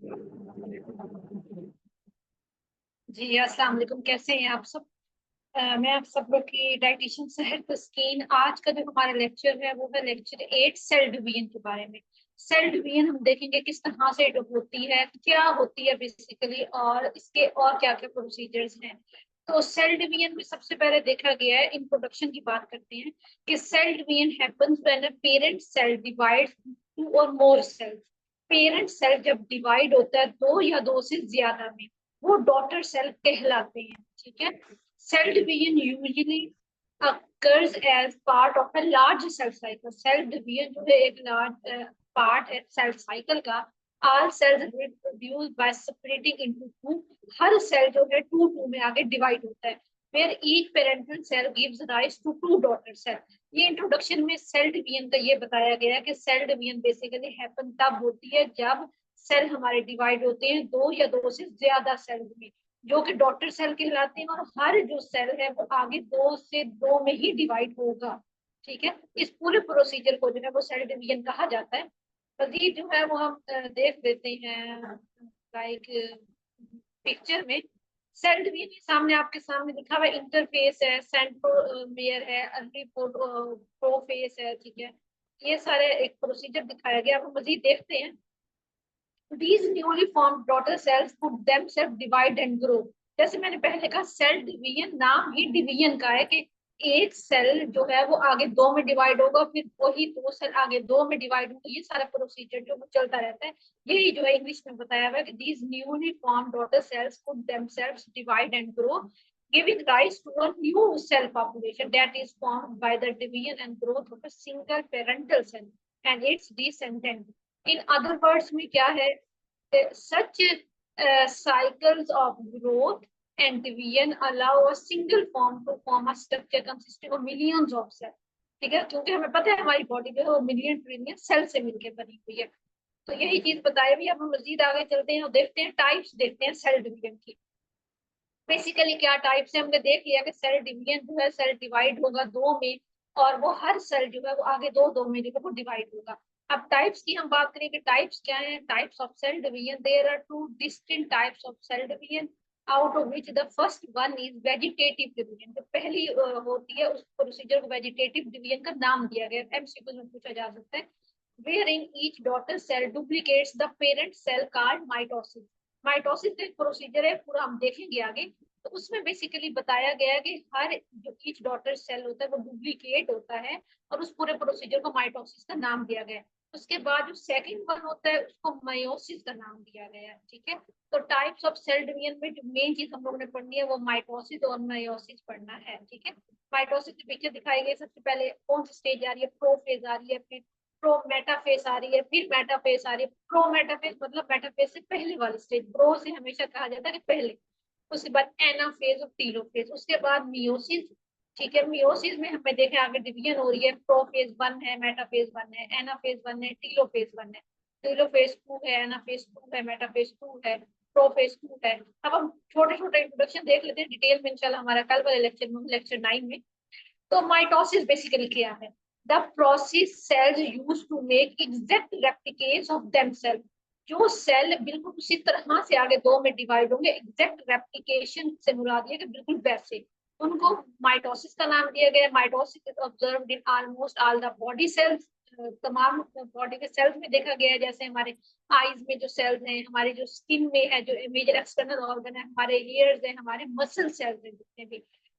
जी अस्सलाम वालेकुम। कैसे हैं आप सब? मैं आप सब लोग की डाइटिशियन सहर तस्कीन। आज का जो हमारा लेक्चर है वो है लेक्चर 8 सेल डिवीजन के बारे में। सेल डिवीजन हम देखेंगे किस तरह से होती है, क्या होती है बेसिकली, और इसके और क्या क्या प्रोसीजर्स हैं। तो सेल डिवीजन में सबसे पहले देखा गया है, इंट्रोडक्शन की बात करते हैं कि cell division happens when a parent cell divides two or more cells. Parent cell जब डिवाइड होता है दो या दो से ज्यादा में, वो डॉटर सेल कहलाते हैं। ठीक है। Cell division usually occurs as part of a large cell cycle. Cell division जो है एक large part है cell cycle का। All cells reproduce by splitting into two. Her cell जो है टू टू में आगे divide होता है। Where each parental cell gives rise to two daughter cell. ये इंट्रोडक्शन में सेल डिवीजन का ये बताया गया है कि सेल डिवीजन बेसिकली हैपन तब होती है जब सेल हमारे डिवाइड होते हैं दो या दो से ज्यादा सेल में, जो कि डॉटर सेल कहलाते हैं, और हर जो सेल है वो आगे दो से दो में ही डिवाइड होगा। ठीक है। इस पूरे प्रोसीजर को जो है वो सेल डिवीजन कहा जाता है। मजीद जो है वो हम देख लेते हैं लाइक पिक्चर में। सेल डिवीजन सामने आपके सामने लिखा हुआ इंटरफेस है, सेंट्रोमेयर है, अर्ली प्रोफेस है। ठीक है। ये सारे एक प्रोसीजर दिखाया गया। अब मजीद देखते हैं। These newly formed daughter cells could themselves divide and grow. जैसे मैंने पहले कहा सेल डिवीजन नाम ही डिवीजन का है कि एक सेल जो है वो आगे दो में डिवाइड होगा, फिर वही दो सेल आगे दो में डिवाइड होगा। ये सारा प्रोसीजर जो चलता रहता है, यही जो है इंग्लिश में बताया हुआ है कि these newly formed daughter cells could themselves divide and grow, giving rise to a new cell population that is formed by the division and growth of a single parental cell and its descendant. In other words में क्या है, such cycles of growth and division allow a single form a structure consisting of millions of cells. ठीक है, क्योंकि हमें पता है हमारी बॉडी जो है वो मिलियन ट्रिलियन सेल से मिलकर बनी हुई है। तो यही चीज बताई हुई। अब हम मजीद आगे चलते हैं और देखते हैं टाइप्स, देखते हैं सेल डिवीजन की। बेसिकली क्या टाइप्स है, हमने देख लिया कि सेल डिवीजन जो है सेल डिवाइड होगा दो में, और वो हर सेल जो है वो आगे दो दो में जो है वो डिवाइड होगा। अब टाइप्स की हम बात करें कि टाइप्स क्या है। Types of cell division, there are two distinct types of cell division, out of which the first one is vegetative division. तो पहली होती है उस प्रोसीजर को वेजिटेटिव डिवीजन का नाम दिया गया। एमसीक्यू में पूछा जा सकता है। wherein each daughter cell duplicates the parent cell called mitosis. Mitosis का एक प्रोसीजर है, पूरा हम देखेंगे आगे। तो उसमें बेसिकली बताया गया है कि हर जो ईच डॉटर सेल होता है वो डुप्लीकेट होता है, और उस पूरे प्रोसीजर को माइटोसिस का नाम दिया गया है। उसके बाद जो सेकंड वन होता है उसको मायोसिस का नाम दिया गया है। ठीक है। तो टाइप्स ऑफ सेल डिवीजन में जो मेन चीज हम लोगों ने पढ़नी है वो माइटोसिस और मायोसिस पढ़ना है। ठीक है। माइटोसिस के पीछे दिखाई गई सबसे पहले कौन सी स्टेज आ रही है, प्रोफेज आ रही है, फिर प्रोमेटाफेज आ रही है, फिर मेटाफेज आ रही है। प्रोमेटाफेज मतलब मेटाफेज से पहले वाली स्टेज, प्रो से हमेशा कहा जाता है कि पहले। उसके बाद एनाफेज और टीलोफेज, उसके बाद मियोसिस। ठीक है। मियोसिस में हमें देखें आगे डिवीजन हो रही है, प्रोफेज वन है, मेटाफेज वन है, एनाफेज वन है, टीलोफेज वन है, टीलोफेज टू है, एनाफेज टू है, मेटाफेज टू है, प्रोफेज टू है। अब हम छोटे छोटे इंट्रोडक्शन देख लेते हैं डिटेल में इंशाल्लाह हमारा कल वाले लेक्चर में, लेक्चर 9 में। तो माइटोसिस बेसिकली क्या है? The process cells use to make exact replicates of themself. जो सेल बिल्कुल उसी तरह से आगे दो में डिवाइड होंगे, एग्जैक्ट रेप्लिकेशन से मुराद है कि बिल्कुल वैसे, उनको माइटोसिस का नाम दिया गया। Mitosis is observed in almost all the body cells. तमाम बॉडी के सेल्स में देखा गया है। जैसे हमारे आईज में जो सेल्स हैं, हमारे जो स्किन में है, जो मेजर एक्सटर्नल ऑर्गन है, हमारे ईयर्स है, हमारे मसल सेल्स हैं जितने भी,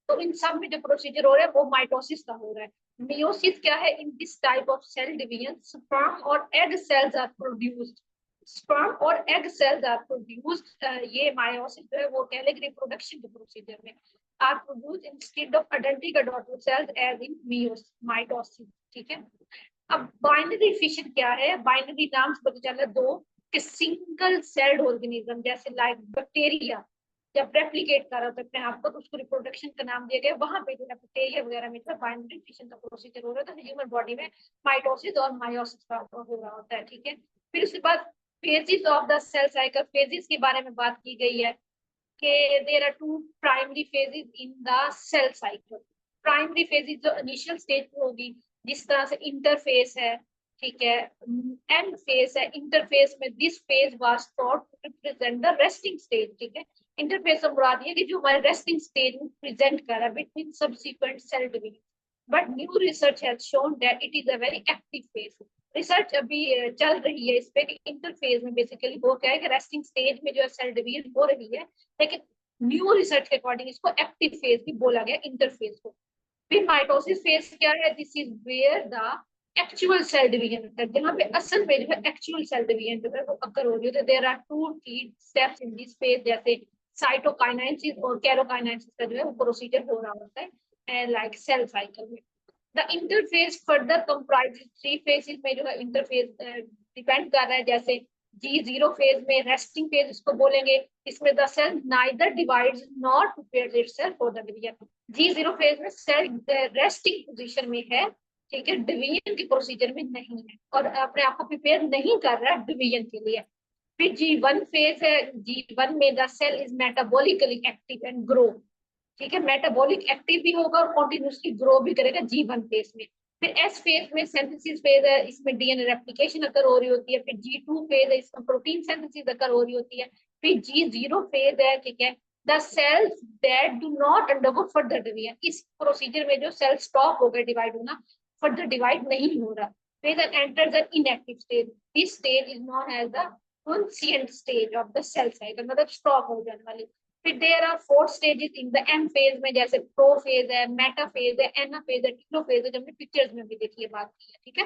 तो इन सब में जो प्रोसीजर हो रहा है वो माइटोसिस का हो रहा है। मियोसिस क्या है? In this type of cell division sperm और egg cells are produced. Sperm और एग सेल्स आर प्रोड्यूस्ड। ये मायोसिस जो है वो कह लें रिप्रोडक्शन के प्रोसीजर में are produced instead of identical daughter cells as in mitosis. ठीक है। अब बाइनरी फिशन क्या है? बाइनरी नाम से पता चला दो कि सिंगल सेल्ड ऑर्गेनिज्म जैसे लाइक बैक्टीरिया जब रेप्लिकेट कर रहा था अपने आप को तो उसको रिप्रोडक्शन का नाम दिया गया। वहां पे जो है बैक्टीरिया वगैरह में जो बाइनरी फिशन का प्रोसीजर हो रहा था, ह्यूमन बॉडी में माइटोसिस और मायोसिस का हो रहा होता है। ठीक है। फिर उसके बाद phases of the cell cycle, phases के बारे में बात की गई है कि there are two primary phases in the cell cycle. Primary phases जो इनिशियल स्टेज पे होगी, जिस तरह से इंटरफेस है, ठीक है। एंड फेज है, इंटरफेस में this phase was thought to represent the resting stage. ठीक है, इंटरफेस से मुराद ये कि जो हमारे रेस्टिंग स्टेज में प्रेजेंट कर रहा है between subsequent cell division, but new research has shown that it is a very active phase. Research अभी चल रही है इस पे कि इंटरफेज में बेसिकली वो क्या है कि रेस्टिंग स्टेज में जो है सेल डिवीजन हो रही है, लेकिन न्यू रिसर्च के अकॉर्डिंग इसको एक्टिव फेज भी बोला गया इंटरफेज को। फिर माइटोसिस फेज क्या है? This is where the actual cell division है, जहाँ पे असल में जो है एक्चुअल सेल डिवीजन जो है वो अकर हो रही है। देयर आर टू की स्टेप्स इन दिस फेज, जैसे साइटोकाइनेसिस और कैरोकाइनेसिस का जो है वो प्रोसीजर हो रहा होता है लाइक सेल साइकिल में। The interface further comprises three phases में जो है इंटरफेस डिपेंड कर रहा है, जैसे G0 फेज में रेस्टिंग फेज इसको बोलेंगे, इसमें the cell neither divides nor prepares itself for the division. G0 phase में सेल रेस्टिंग पोजीशन में है, ठीक है, डिवीजन के प्रोसीजर में नहीं है और अपने आप को प्रिपेयर नहीं कर रहा है डिवीजन के लिए। फिर G1 फेज है, G1 में the cell is metabolically active and grow. ठीक है, मेटाबॉलिक एक्टिव भी होगा और कॉन्टिन्यूसली ग्रो भी करेगा G1 फेज में। फिर एस फेज में सिंथेसिस फेज है, इसमें डीएनए रेप्लिकेशन अकर हो रही होती है। फिर G2 फेज है, इसमें प्रोटीन सिंथेसिस अकर हो रही होती है। फिर G0 फेज है, ठीक है, the cells that do not undergo further division. इस प्रोसीजर में जो सेल स्टॉप हो गए डिवाइड होना, फर्दर डिवाइड नहीं हो रहा, फिर enters an inactive stage. This stage is known as the transient stage of the cell cycle, मतलब स्टॉप हो जाने वाली। फिर there are four stages in the M phase में, जैसे प्रो फेज है, मेटा फेज है, एना फेज है, टीलो फेज है, जो हमने पिक्चर्स में भी देखी है, बात की है। ठीक है,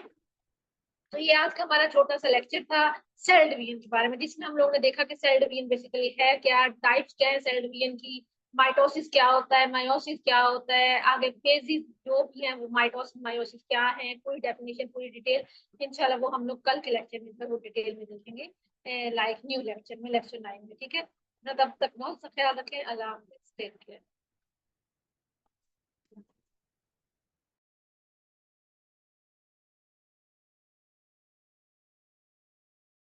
तो ये आज का हमारा छोटा सा लेक्चर था सेल डिवीजन के बारे में, जिसमें हम लोगों ने देखा कि सेल डिवीजन बेसिकली है क्या, टाइप्स क्या है सेल डिवीजन की, माइटोसिस क्या होता है, मायोसिस क्या होता है, आगे फेजिस जो भी है वो माइटोसिस मायोसिस क्या है, पूरी डेफिनेशन पूरी डिटेल इंशाल्लाह वो हम लोग कल के लेक्चर में जरूर डिटेल में देखेंगे, लाइक न्यू लेक्चर में, लेक्चर 9 में। ठीक है ना, तब तक बहुत सा ख्याल रखें। अल्लाह हाफिज़, टेक केयर।